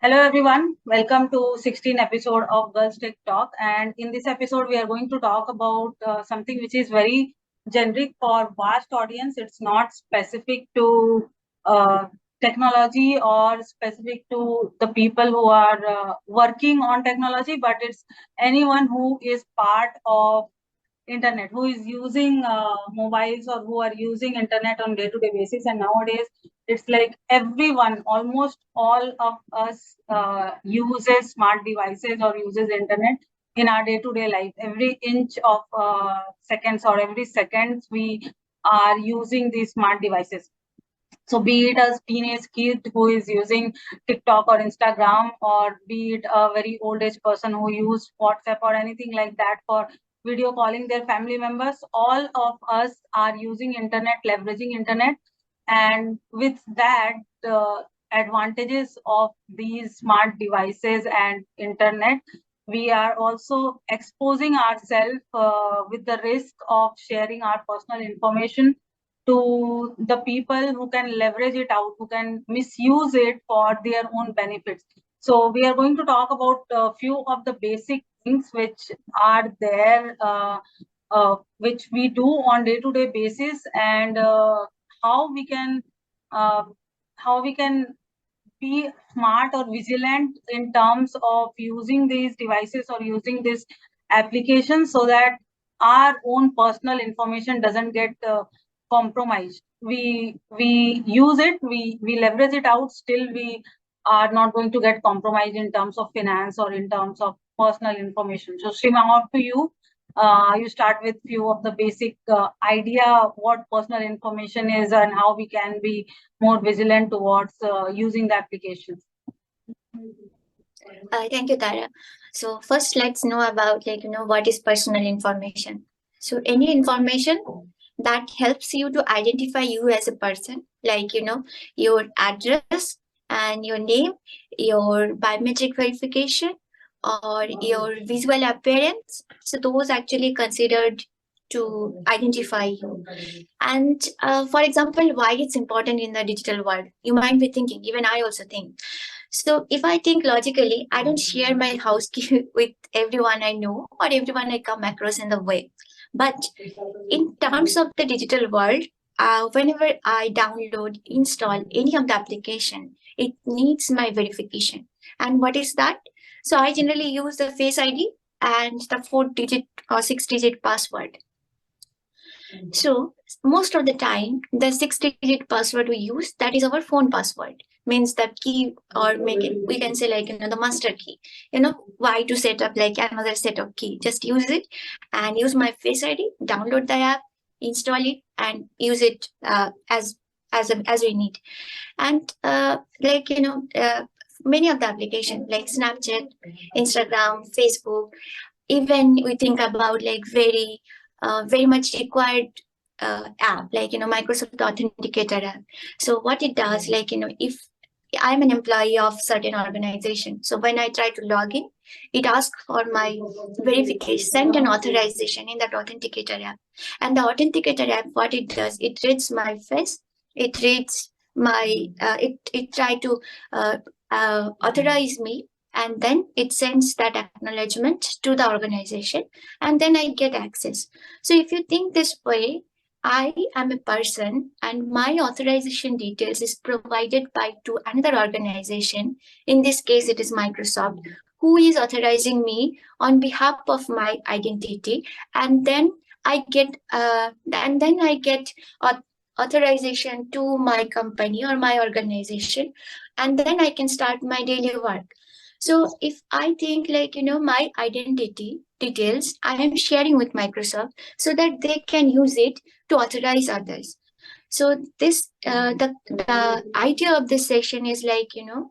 Hello everyone, welcome to 16th episode of Girlstechtalk, and in this episode we are going to talk about something which is very generic for vast audience. It's not specific to uh, technology or specific to the people who are working on technology, but it's anyone who is part of internet, who is using mobiles or who are using internet on day-to-day basis. And nowadays it's like everyone, almost all of us uses smart devices or uses internet in our day-to-day life. Every inch of seconds or every seconds we are using these smart devices. So be it a teenage kid who is using TikTok or Instagram, or be it a very old age person who use WhatsApp or anything like that for video calling their family members, all of us are using internet, leveraging internet. And with that, the advantages of these smart devices and internet, we are also exposing ourselves with the risk of sharing our personal information to the people who can leverage it out, who can misuse it for their own benefits. So we are going to talk about a few of the basic things which are there, which we do on day-to-day basis, and how we can uh, how we can be smart or vigilant in terms of using these devices or using this application, so that our own personal information doesn't get compromised. We use it, we leverage it out, still we are not going to get compromised in terms of finance or in terms of personal information. So Shima, out to you. You start with few of the basic idea of what personal information is and how we can be more vigilant towards using the applications. Thank you, Tara. So first, let's know about what is personal information. So any information that helps you to identify you as a person, your address and your name, your biometric verification, or your visual appearance. So those actually considered to identify you. And for example, why it's important in the digital world, you might be thinking, even I also think. So if I think logically, I don't share my house key with everyone I know or everyone I come across in the way. But in terms of the digital world, whenever I download, install any of the application, it needs my verification. And what is that? So I generally use the Face ID and the 4-digit or 6-digit password. So most of the time, the 6-digit password we use, that is our phone password. Means that key, or make it, we can say the master key. Why to set up like another set of key? Just use it and use my Face ID, download the app, install it, and use it as we need. And many of the applications like Snapchat, Instagram, Facebook, even we think about like very much required app like Microsoft Authenticator app. So what it does, if I'm an employee of certain organization, so when I try to log in, it asks for my verification and authorization in that Authenticator app. And the Authenticator app, what it does, it reads my face, it reads my it try to authorize me, and then it sends that acknowledgement to the organization, and then I get access. So if you think this way, I am a person and my authorization details is provided by to another organization. In this case, it is Microsoft, who is authorizing me on behalf of my identity, and then I get authorization to my company or my organization, and then I can start my daily work. So if I think my identity details, I am sharing with Microsoft so that they can use it to authorize others. So this the idea of this session is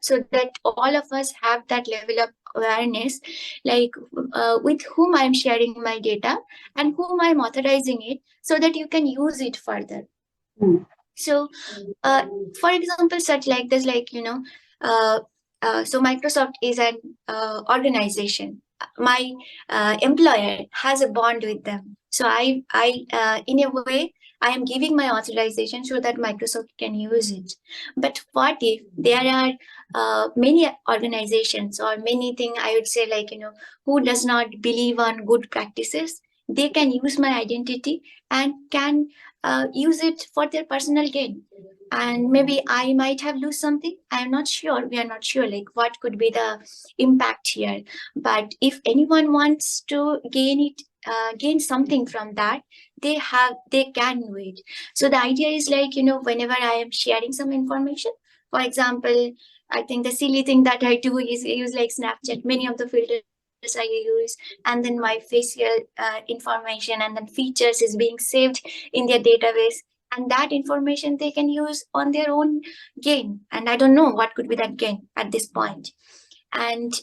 so that all of us have that level of awareness, like with whom I am sharing my data and whom I am authorizing it, so that you can use it further. So for example, such like this, so Microsoft is an organization. My employer has a bond with them. So I in a way, I am giving my authorization so that Microsoft can use it. But what if there are many organizations or many thing, I would say, like, who does not believe on good practices? They can use my identity and can use it for their personal gain. And maybe I might have lose something. I am not sure. We are not sure like what could be the impact here. But if anyone wants to gain it, gain something from that, they can do it. So the idea is like, whenever I am sharing some information, for example, I think the silly thing that I do is use like Snapchat, many of the filters I use, and then my facial information and then features is being saved in their database. And that information they can use on their own gain. And I don't know what could be that gain at this point. And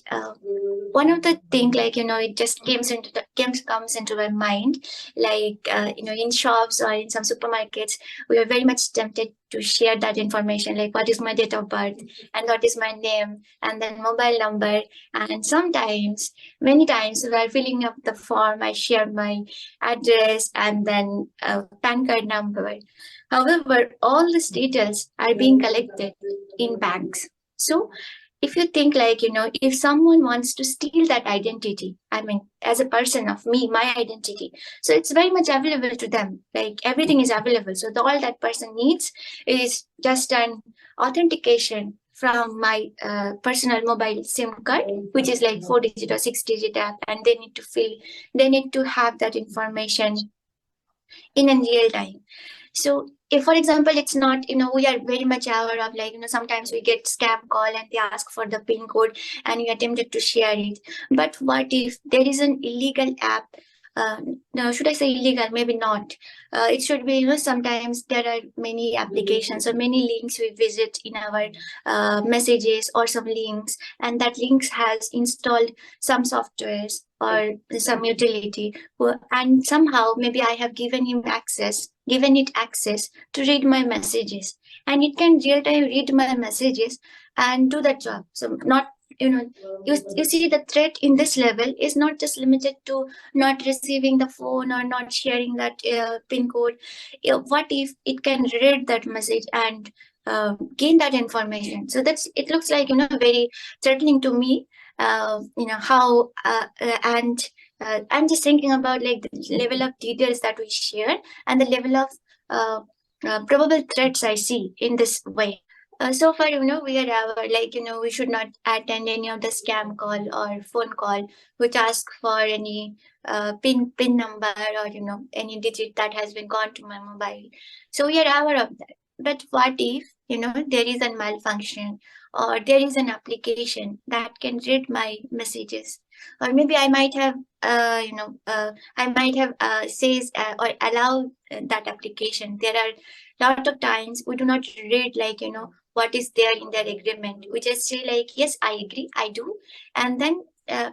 one of the thing, like, it just comes into my mind, like, in shops or in some supermarkets, we are very much tempted to share that information, like what is my date of birth and what is my name and then mobile number. And sometimes, many times, while filling up the form, I share my address and then PAN card number. However, all these details are being collected in banks. So if you think like, if someone wants to steal that identity, I mean, as a person of me, my identity, so it's very much available to them, like everything is available. So all that person needs is just an authentication from my personal mobile SIM card, which is like 4 digit or 6 digit app, and they need to have that information in a real time. So if, for example, it's not, we are very much aware of like, sometimes we get scam call and they ask for the PIN code and we attempted to share it. But what if there is an illegal app? No, should I say illegal? Maybe not. It should be, sometimes there are many applications or many links we visit in our messages or some links, and that links has installed some softwares or some utility, and somehow maybe I have given it access to read my messages, and it can real time read my messages and do that job. So not, you know you see, the threat in this level is not just limited to not receiving the phone or not sharing that pin code. What if it can read that message and gain that information? So that's, it looks like, very threatening to me. How and I'm just thinking about like the level of details that we share and the level of uh, probable threats I see in this way. So far, we are like, we should not attend any of the scam call or phone call which ask for any pin number or any digit that has been gone to my mobile. So we are aware of that. But what if there is a malfunction or there is an application that can read my messages, or maybe I might have says or allow that application. There are lot of times we do not read like what is there in their agreement. We just say like, yes, I agree, I do, and then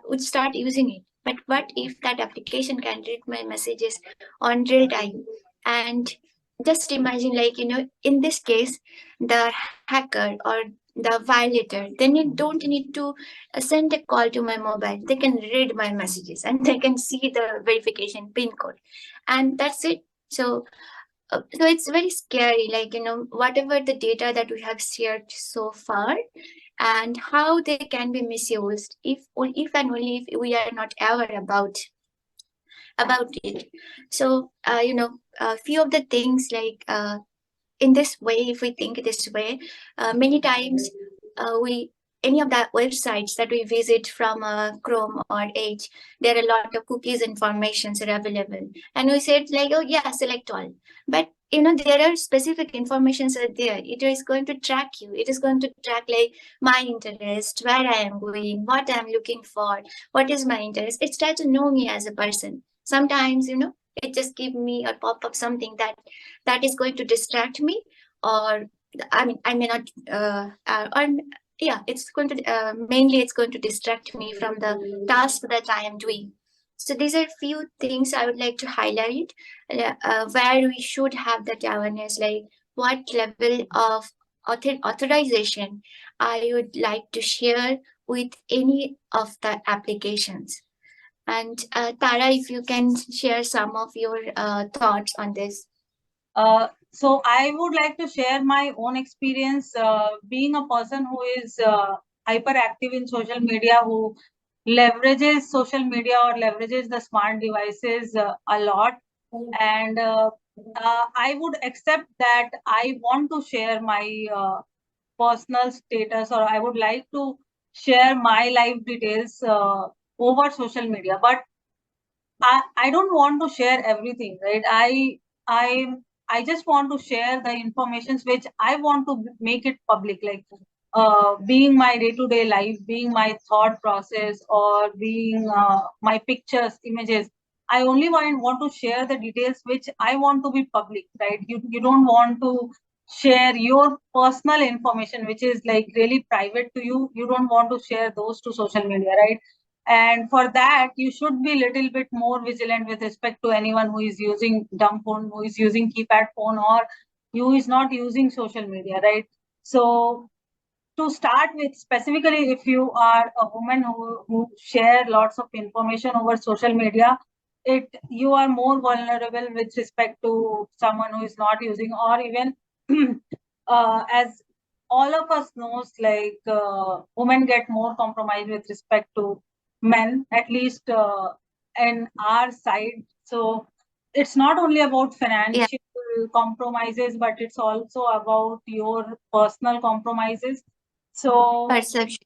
we start using it. But what if that application can read my messages on real time? And just imagine like, in this case, the hacker or the violator, they don't need to send a call to my mobile. They can read my messages and they can see the verification pin code, and that's it. So it's very scary, like, whatever the data that we have shared so far and how they can be misused if and only if we are not aware about it. So, a few of the things like, in this way, if we think this way, many times we any of the websites that we visit from Chrome or Edge, there are a lot of cookies informations are available, and we said like, oh yeah, select all. But there are specific informations are there. It is going to track you. It is going to track like my interest, where I am going, what I am looking for, what is my interest. It's try to know me as a person. Sometimes it just give me a pop up something that is going to distract me, or I mean, I may not or yeah, it's going to mainly it's going to distract me from the task that I am doing. So these are few things I would like to highlight, where we should have that awareness, like what level of authorization I would like to share with any of the applications. And Tara, if you can share some of your thoughts on this. So I would like to share my own experience being a person who is hyperactive in social media, who leverages social media or leverages the smart devices a lot. And I would accept that I want to share my personal status, or I would like to share my life details over social media. But I don't want to share everything, right? I I just want to share the informations which I want to make it public, like being my day-to-day life, being my thought process, or being my pictures, images. I only want to share the details which I want to be public, right? You don't want to share your personal information, which is like really private to you. You don't want to share those to social media, right? And for that, you should be a little bit more vigilant with respect to anyone who is using dumb phone, who is using keypad phone, or who is not using social media, right? So to start with, specifically if you are a woman who share lots of information over social media, you are more vulnerable with respect to someone who is not using, or even as all of us knows, like women get more compromised with respect to men, at least in our side. So it's not only about Yeah. financial compromises, but it's also about your personal compromises. So Perception.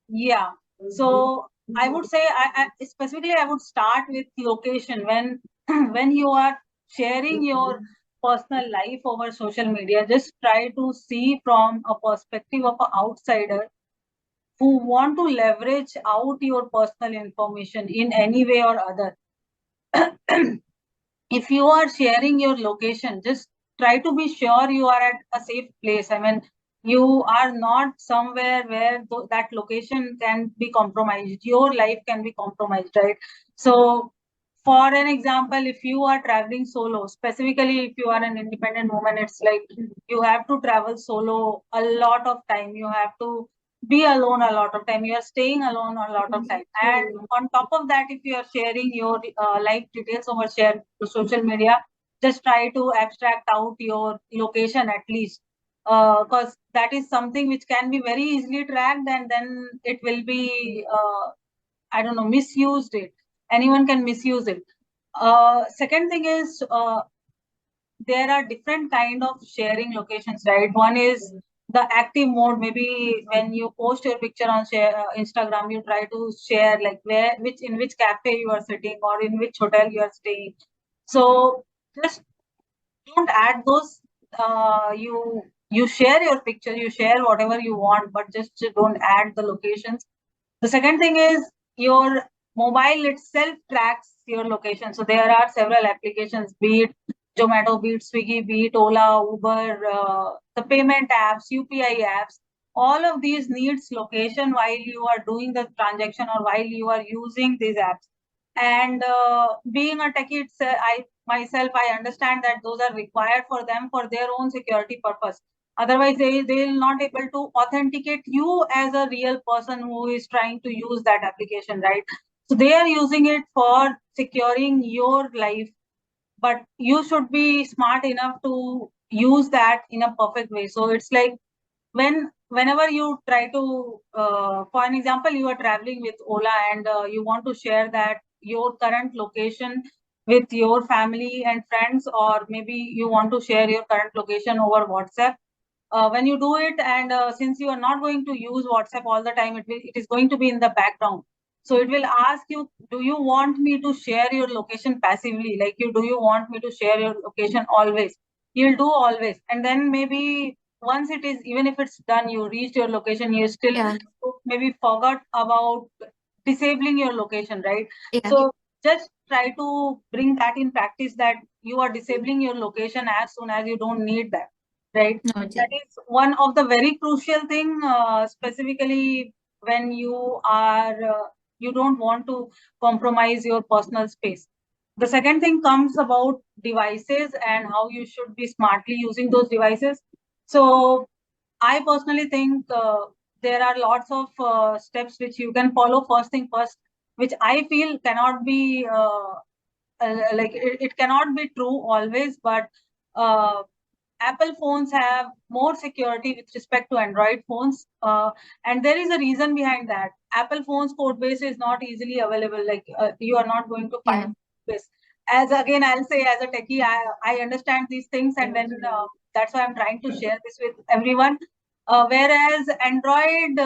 yeah, so I would say I specifically I would start with location when when you are sharing your personal life over social media. Just try to see from a perspective of an outsider who want to leverage out your personal information in any way or other. If you are sharing your location, just try to be sure you are at a safe place. I mean, you are not somewhere where that location can be compromised. Your life can be compromised, right? So, for an example, if you are traveling solo, specifically if you are an independent woman, it's like you have to travel solo a lot of time. You have to be alone a lot of time. You are staying alone a lot of time. And on top of that, if you are sharing your life details over share to social media, just try to abstract out your location at least, because that is something which can be very easily tracked, and then it will be I don't know, misused it. Anyone can misuse it. Second thing is there are different kind of sharing locations, right? One is the active mode. Maybe when you post your picture on Instagram, you try to share like which in which cafe you are sitting or in which hotel you are staying. So just don't add those. You share your picture, you share whatever you want, but just don't add the locations. The second thing is your mobile itself tracks your location. So there are several applications, be it Zomato, be it Swiggy, be it Ola, Uber, the payment apps, UPI apps. All of these needs location while you are doing the transaction or while you are using these apps. And being a techie, I myself, I understand that those are required for them for their own security purpose. Otherwise, they will not able to authenticate you as a real person who is trying to use that application, right? So they are using it for securing your life, but you should be smart enough to use that in a perfect way. So it's like whenever you try to for an example, you are traveling with Ola, and you want to share that your current location with your family and friends, or maybe you want to share your current location over WhatsApp. When you do it, and since you are not going to use WhatsApp all the time, it is going to be in the background. So it will ask you, do you want me to share your location passively? Like do you want me to share your location always? You'll do always. And then maybe once it is, even if it's done, you reached your location, you still Yeah. maybe forgot about disabling your location, right? Yeah. So just try to bring that in practice, that you are disabling your location as soon as you don't need that, right? That Noted. is one of the very crucial thing, specifically when you don't want to compromise your personal space. The second thing comes about devices and how you should be smartly using those devices. So I personally think there are lots of steps which you can follow. First thing first, which I feel cannot be it cannot be true always, but Apple phones have more security with respect to Android phones, and there is a reason behind that. Apple phones code base is not easily available. Like you are not going to find this. As again, I'll say as a techie, I understand these things, and then that's why I'm trying to share this with everyone. Whereas Android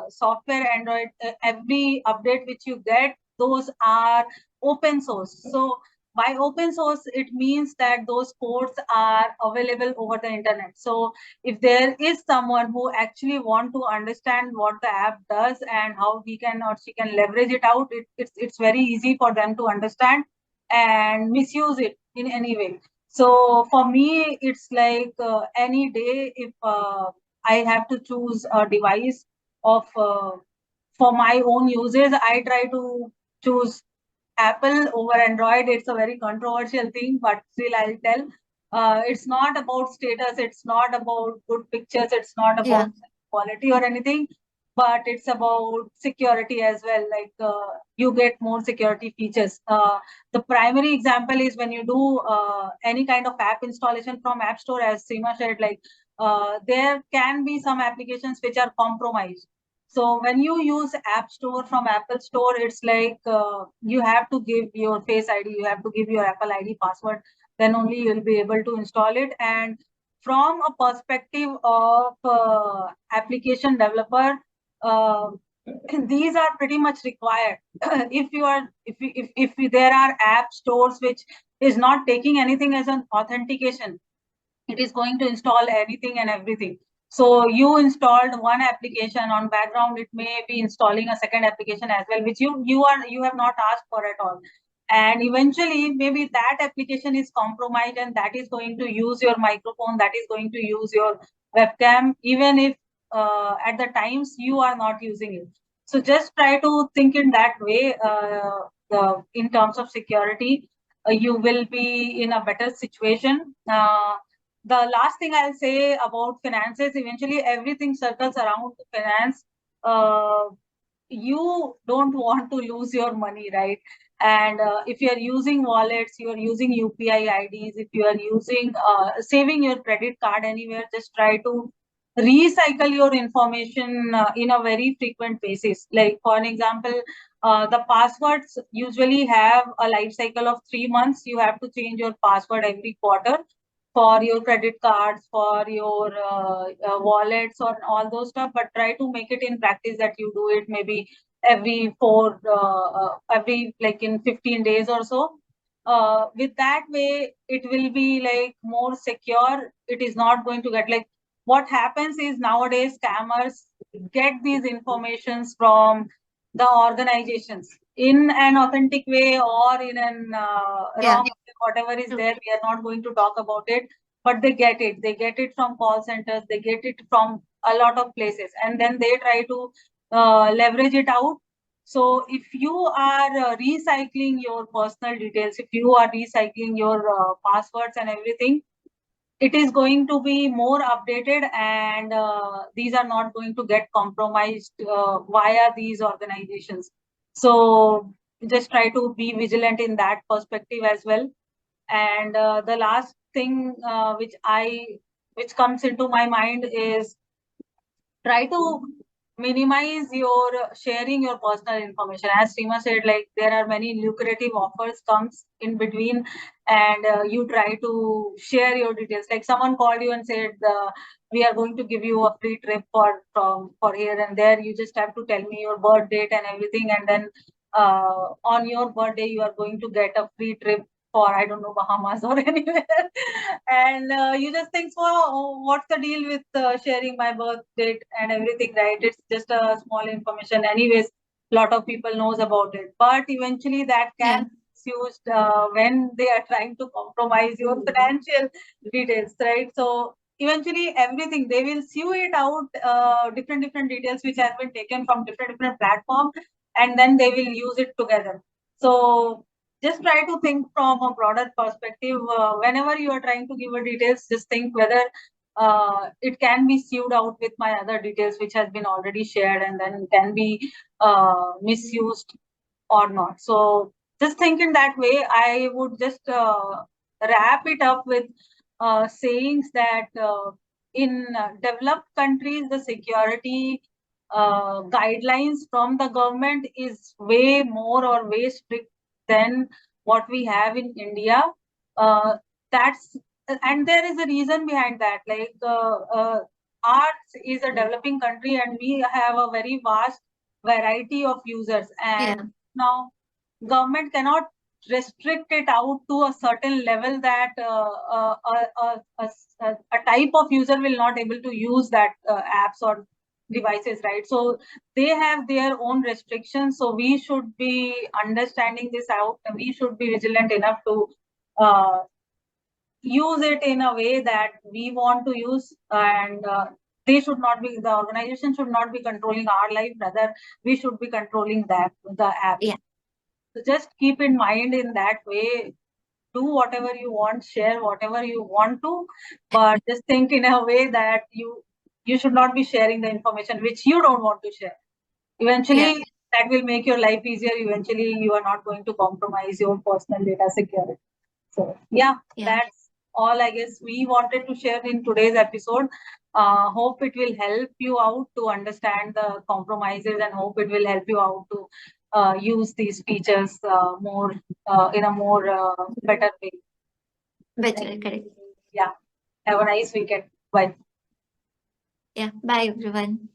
software, Android every update which you get, those are open source. So by open source, it means that those codes are available over the internet. So if there is someone who actually want to understand what the app does and how he can or she can leverage it out, it's very easy for them to understand and misuse it in any way. So for me, it's like any day if I have to choose a device of for my own uses, I try to choose Apple over Android. It's a very controversial thing, but still I'll tell. It's not about status. It's not about good pictures. It's not about quality or anything, but it's about security as well. Like you get more security features. The primary example is when you do any kind of app installation from App Store, as Seema said, like there can be some applications which are compromised. So when you use App Store from Apple Store, it's like you have to give your Face ID, you have to give your Apple ID password, then only you'll be able to install it. And from a perspective of application developer, uh, these are pretty much required. If you are, if there are app stores which is not taking anything as an authentication, it is going to install anything and everything. So you installed one application on background, it may be installing a second application as well, which you have not asked for at all. And eventually maybe that application is compromised and that is going to use your microphone, that is going to use your webcam, even if at the times you are not using it. So just try to think in that way, in terms of security, you will be in a better situation. The last thing I'll say about finances, eventually everything circles around finance. Uh, you don't want to lose your money, right? And if you're using wallets, you're using UPI IDs, if you are using saving your credit card anywhere, just try to recycle your information in a very frequent basis. Like for an example, the passwords usually have a life cycle of 3 months. You have to change your password every quarter for your credit cards, for your wallets, or all those stuff. But try to make it in practice that you do it maybe every like in 15 days or so. With that way, it will be like more secure. It is not going to get like what happens is nowadays scammers get these informations from the organizations in an authentic way or in an wrong way, whatever is there. We are not going to talk about it, but they get it. They get it from call centers. They get it from a lot of places, and then they try to leverage it out. So if you are recycling your personal details, if you are recycling your passwords and everything, it is going to be more updated, and these are not going to get compromised via these organizations. So just try to be vigilant in that perspective as well. And the last thing which comes into my mind is try to minimize your sharing your personal information. As Seema said, like there are many lucrative offers comes in between, and you try to share your details. Like someone called you and said, we are going to give you a free trip for here and there. You just have to tell me your birth date and everything, and then on your birthday you are going to get a free trip for, I don't know, Bahamas or anywhere. And you just think, oh, what's the deal with sharing my birth date and everything, right? It's just a small information. Anyways, a lot of people knows about it. But eventually that can be used when they are trying to compromise your financial details, right? So eventually everything, they will sue it out, different details which have been taken from different platforms, and then they will use it together. So just try to think from a broader perspective. Whenever you are trying to give a details, just think whether it can be sued out with my other details which has been already shared, and then can be misused or not. So just think in that way. I would just wrap it up with sayings that in developed countries, the security guidelines from the government is way more or way strict than what we have in India. That's and there is a reason behind that. Like arts is a developing country, and we have a very vast variety of users. And now government cannot restrict it out to a certain level that a type of user will not able to use that apps or devices, right? So they have their own restrictions, so we should be understanding this out, and we should be vigilant enough to use it in a way that we want to use, and they should not be, the organization should not be controlling our life, rather we should be controlling the app. So just keep in mind in that way, do whatever you want, share whatever you want to, but just think in a way that you should not be sharing the information which you don't want to share. Eventually, that will make your life easier. Eventually, you are not going to compromise your personal data security. So yeah, that's all I guess we wanted to share in today's episode. Hope it will help you out to understand the compromises, and hope it will help you out to use these features more in a more better way. Better, correct. Yeah. Have a nice weekend. Bye. Yeah. Bye, everyone.